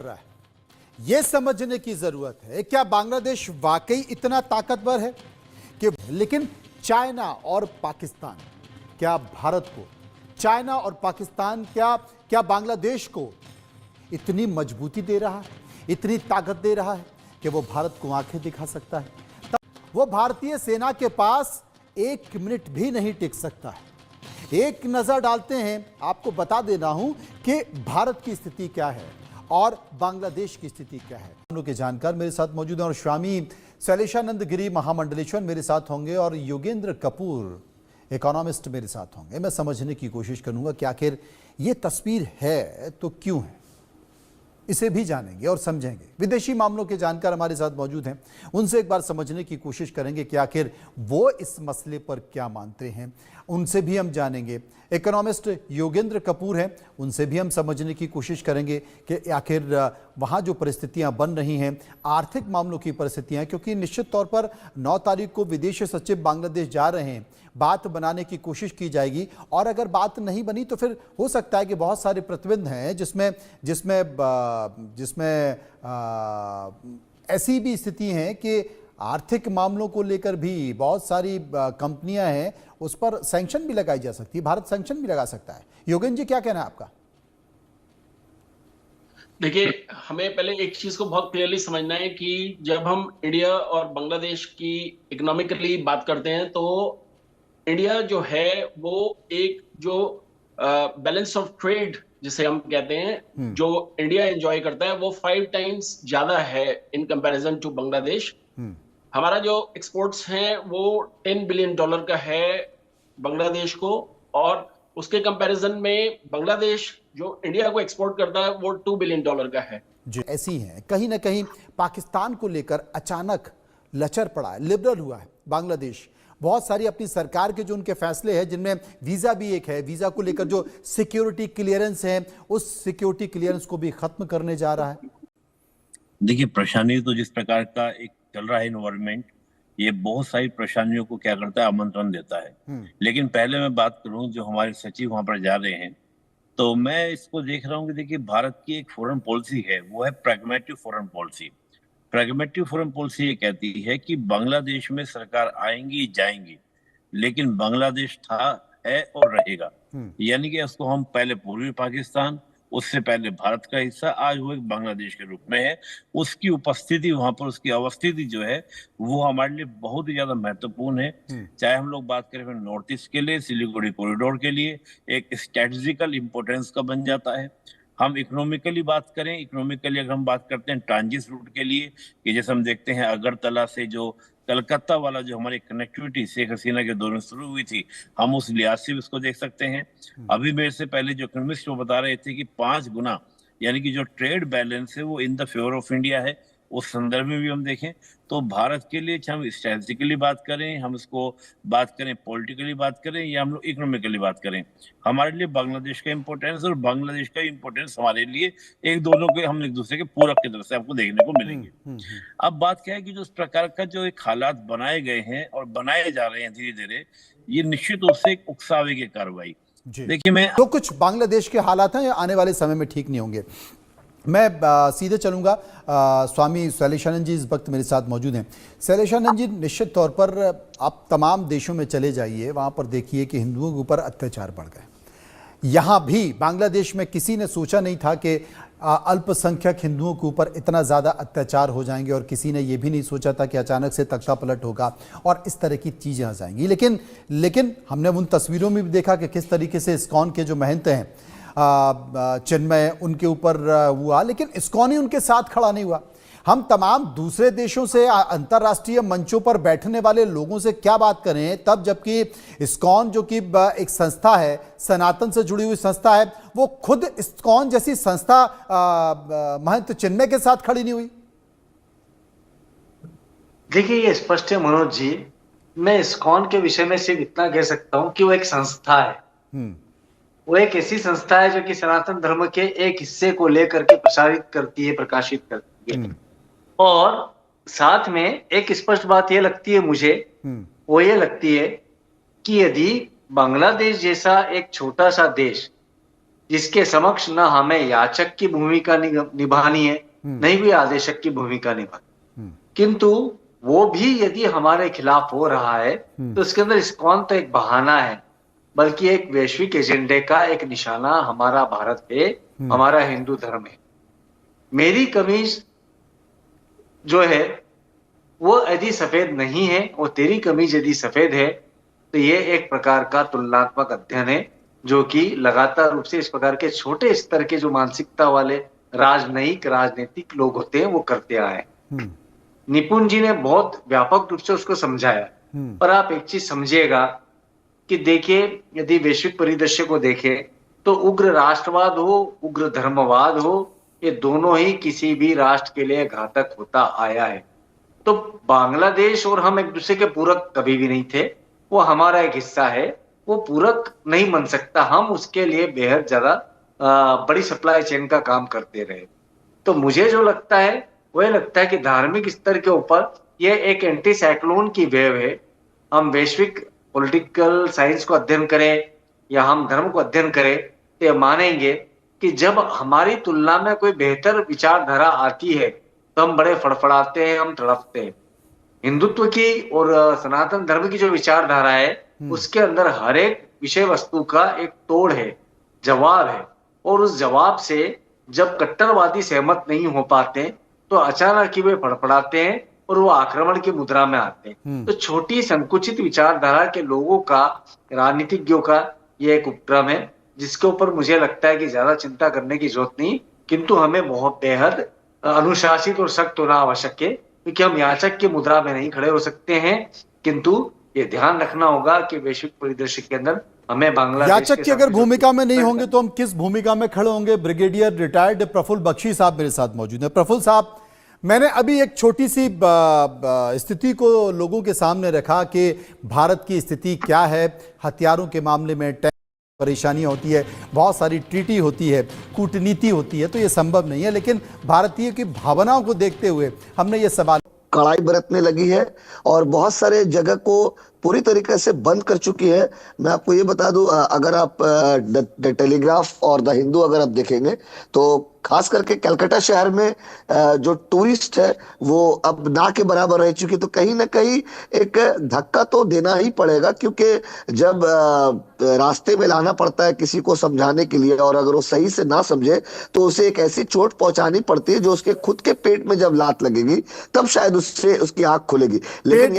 रहा है। यह समझने की जरूरत है क्या बांग्लादेश वाकई इतना ताकतवर है कि लेकिन चाइना और पाकिस्तान क्या भारत को, चाइना और पाकिस्तान क्या क्या बांग्लादेश को इतनी मजबूती दे रहा है, इतनी ताकत दे रहा है कि वो भारत को आंखें दिखा सकता है। तब वो भारतीय सेना के पास एक मिनट भी नहीं टिक सकता है। एक नजर डालते हैं, आपको बता दे रहा हूं कि भारत की स्थिति क्या है और बांग्लादेश की स्थिति क्या है। दोनों के जानकार मेरे साथ मौजूद हैं और स्वामी शैलेशानंद गिरी महामंडलेश्वर मेरे साथ होंगे और योगेंद्र कपूर इकोनॉमिस्ट मेरे साथ होंगे। मैं समझने की कोशिश करूंगा कि आखिर ये तस्वीर है तो क्यों है, इसे भी जानेंगे और समझेंगे। विदेशी मामलों के जानकार हमारे साथ मौजूद हैं, उनसे एक बार समझने की कोशिश करेंगे कि आखिर वो इस मसले पर क्या मानते हैं, उनसे भी हम जानेंगे। इकोनॉमिस्ट योगेंद्र कपूर हैं, उनसे भी हम समझने की कोशिश करेंगे कि आखिर वहाँ जो परिस्थितियाँ बन रही हैं, आर्थिक मामलों की परिस्थितियाँ, क्योंकि निश्चित तौर पर 9 तारीख को विदेश सचिव बांग्लादेश जा रहे हैं, बात बनाने की कोशिश की जाएगी और अगर बात नहीं बनी तो फिर हो सकता है कि बहुत सारे प्रतिबंध हैं जिसमें जिसमें जिसमें ऐसी भी स्थिति है कि आर्थिक मामलों को लेकर भी बहुत सारी कंपनियां हैं, उस पर सैंक्शन भी लगाई जा सकती है, भारत सैंक्शन भी लगा सकता है। योगेंद्र जी, क्या कहना है आपका? देखिए, हमें पहले एक चीज को बहुत क्लियरली समझना है कि जब हम इंडिया और बांग्लादेश की इकोनॉमिकली बात करते हैं तो इंडिया जो है वो एक जो बैलेंस ऑफ ट्रेड जिसे हम कहते हैं, जो इंडिया एंजॉय करता है वो 5 टाइम्स ज्यादा है इन कंपैरिजन टू बांग्लादेश। हमारा जो एक्सपोर्ट्स हैं वो $10 बिलियन का है बांग्लादेश को, और उसके कंपैरिजन में बांग्लादेश जो इंडिया को एक्सपोर्ट करता है वो $2 बिलियन का है। जी, ऐसी है। कहीं ना कहीं पाकिस्तान को लेकर अचानक लचर पड़ा है, लिबरल हुआ है बांग्लादेश। बहुत सारी अपनी सरकार के जो उनके फैसले हैं, जिनमें वीजा भी एक है, वीजा को लेकर जो सिक्योरिटी क्लियरेंस है, उस सिक्योरिटी क्लियरेंस को भी खत्म करने जा रहा है। देखिए, परेशानी तो जिस प्रकार का एक चल रहा है इन्वायरमेंट, ये बहुत सारी परेशानियों को क्या करता है, आमंत्रण देता है। लेकिन पहले मैं बात करूं, जो हमारे सचिव वहां पर जा रहे हैं, तो मैं इसको देख रहा हूं कि देखिए, भारत की एक फॉरेन पॉलिसी है, वो है प्रैग्मेटिव फॉरेन पॉलिसी। प्रैग्मेटिव फॉरेन पॉलिसी ये कहती है कि बांग्लादेश में सरकार आएंगी जाएंगी, लेकिन बांग्लादेश था, है और रहेगा। यानी कि उसको हम पहले पूर्वी पाकिस्तान, उससे पहले भारत का हिस्सा, आज वो एक बांग्लादेश के रूप में है। उसकी उपस्थिति वहां पर, उसकी अवस्थिति जो है वो हमारे लिए बहुत ही ज्यादा महत्वपूर्ण है। चाहे हम लोग बात करें नॉर्थ ईस्ट के लिए, सिलीगुड़ी कॉरिडोर के लिए एक स्ट्रेटेजिकल इंपोर्टेंस का बन जाता है। हम इकोनॉमिकली बात करें, इकोनॉमिकली अगर हम बात करते हैं ट्रांजिट रूट के लिए, कि जैसे हम देखते हैं अगरतला से जो कलकत्ता वाला जो हमारी कनेक्टिविटी शेख हसीना के दौर में शुरू हुई थी, हम उस लिहाज से भी उसको देख सकते हैं। अभी मेरे से पहले जो इकोनॉमिस्ट वो बता रहे थे कि 5 गुना यानी कि जो ट्रेड बैलेंस है वो in the favour of India है। उस संदर्भ में भी हम देखें तो भारत के लिए, चाहे हम स्ट्रेटेजिकली बात करें, हम इसको बात करें पॉलिटिकली बात करें, या हम लोग इकोनॉमिकली बात करें, हमारे लिए बांग्लादेश का इंपॉर्टेंस और बांग्लादेश का इंपॉर्टेंस हमारे लिए एक दोनों के, हम एक दूसरे के पूरक की तरफ से आपको देखने को मिलेंगे। अब बात क्या है कि जो इस प्रकार का जो एक हालात बनाए गए हैं और बनाए जा रहे हैं धीरे धीरे, ये निश्चित रूप से एक उकसावे की कार्रवाई। देखिए, मैं तो कुछ बांग्लादेश के हालात हैं आने वाले समय में ठीक नहीं होंगे। मैं सीधे चलूंगा, स्वामी शैलेशानंद जी इस वक्त मेरे साथ मौजूद हैं। शैलेशानंद जी, निश्चित तौर पर आप तमाम देशों में चले जाइए, वहाँ पर देखिए कि हिंदुओं के ऊपर अत्याचार बढ़ गए। यहाँ भी बांग्लादेश में किसी ने सोचा नहीं था कि अल्पसंख्यक हिंदुओं के ऊपर इतना ज़्यादा अत्याचार हो जाएंगे, और किसी ने यह भी नहीं सोचा था कि अचानक से तख्ता पलट होगा और इस तरह की चीज़ें आ जाएंगी। लेकिन हमने उन तस्वीरों में भी देखा कि किस तरीके से इस्कॉन के जो महंत हैं चिन्मय, उनके ऊपर हुआ, लेकिन इस्कॉन ही उनके साथ खड़ा नहीं हुआ। हम तमाम दूसरे देशों से, अंतर्राष्ट्रीय मंचों पर बैठने वाले लोगों से क्या बात करें तब, जबकि इस्कॉन जो कि एक संस्था है, सनातन से जुड़ी हुई संस्था है, वो खुद इस्कॉन जैसी संस्था महंत चिन्मय के साथ खड़ी नहीं हुई। देखिए, ये स्पष्ट है मनोज जी। मैं इस्कॉन के विषय में सिर्फ इतना कह सकता हूं कि वो एक संस्था है। वो एक ऐसी संस्था है जो कि सनातन धर्म के एक हिस्से को लेकर के प्रसारित करती है, प्रकाशित करती है। और साथ में एक स्पष्ट बात ये लगती है मुझे, वो ये लगती है कि यदि बांग्लादेश जैसा एक छोटा सा देश जिसके समक्ष न हमें याचक की भूमिका निभानी है, नहीं भी आदेशक की भूमिका निभानी। किंतु वो भी यदि हमारे खिलाफ हो रहा है तो इसके अंदर इस्कॉन तो एक बहाना है, बल्कि एक वैश्विक एजेंडे का एक निशाना हमारा भारत है, हमारा हिंदू धर्म है। मेरी कमीज जो है वो यदि सफेद नहीं है और तेरी कमीज यदि सफेद है, तो ये एक प्रकार का तुलनात्मक अध्ययन है जो कि लगातार रूप से इस प्रकार के छोटे स्तर के जो मानसिकता वाले राजनीतिक लोग होते हैं वो करते आए। निपुण जी ने बहुत व्यापक रूप से उसको समझाया। पर आप एक चीज समझिएगा कि देखिए, यदि वैश्विक परिदृश्य को देखें तो उग्र राष्ट्रवाद हो, उग्र धर्मवाद हो, ये दोनों ही किसी भी राष्ट्र के लिए घातक होता आया है। तो बांग्लादेश और हम एक दूसरे के पूरक कभी भी नहीं थे, वो हमारा एक हिस्सा है, वो पूरक नहीं बन सकता। हम उसके लिए बेहद ज्यादा बड़ी सप्लाई चेन का काम करते रहे। तो मुझे जो लगता है वो लगता है कि धार्मिक स्तर के ऊपर ये एक एंटी साइक्लोन की वेव है। हम वैश्विक पॉलिटिकल साइंस को अध्ययन करें या हम धर्म को अध्ययन करें तो ये मानेंगे कि जब हमारी तुलना में कोई बेहतर विचारधारा आती है तो हम बड़े फड़फड़ाते हैं, हम तड़पते हैं। हिंदुत्व की और सनातन धर्म की जो विचारधारा है उसके अंदर हर एक विषय वस्तु का एक तोड़ है, जवाब है, और उस जवाब से जब कट्टरवादी सहमत नहीं हो पाते तो अचानक ही वे फड़फड़ाते हैं और वो आक्रमण की मुद्रा में आते हैं। तो छोटी संकुचित विचारधारा के लोगों का, राजनीतिज्ञों का ये एक उपक्रम है जिसके ऊपर मुझे लगता है कि ज्यादा चिंता करने की जरूरत नहीं, किंतु हमें बहुत बेहद अनुशासित और सख्त होना आवश्यक है, क्योंकि हम याचक की मुद्रा में नहीं खड़े हो सकते हैं। किंतु ये ध्यान रखना होगा कि वैश्विक परिदृश्य के अंदर हमें बांग्लादेश याचक की अगर भूमिका में नहीं होंगे तो हम किस भूमिका में खड़े होंगे? ब्रिगेडियर रिटायर्ड प्रफुल्ल बख्शी साहब मेरे साथ मौजूद हैं। प्रफुल्ल साहब, मैंने अभी एक छोटी सी स्थिति को लोगों के सामने रखा कि भारत की स्थिति क्या है। हथियारों के मामले में परेशानियां होती है, बहुत सारी ट्रीटी होती है, कूटनीति होती है, तो ये संभव नहीं है। लेकिन भारतीय की भावनाओं को देखते हुए हमने ये सवाल कड़ाई बरतने लगी है और बहुत सारे जगह को पूरी तरीके से बंद कर चुकी है। मैं आपको ये बता दूं, अगर आप द टेलीग्राफ और द हिंदू अगर आप देखेंगे तो खास करके कलकत्ता शहर में जो टूरिस्ट है वो अब ना के बराबर रह चुकी। तो कहीं ना कहीं एक धक्का तो देना ही पड़ेगा, क्योंकि जब रास्ते में लाना पड़ता है किसी को समझाने के लिए और अगर वो सही से ना समझे तो उसे एक ऐसी चोट पहुंचानी पड़ती है जो उसके खुद के पेट में जब लात लगेगी तब शायद उससे उसकी आंख खुलेगी। लेकिन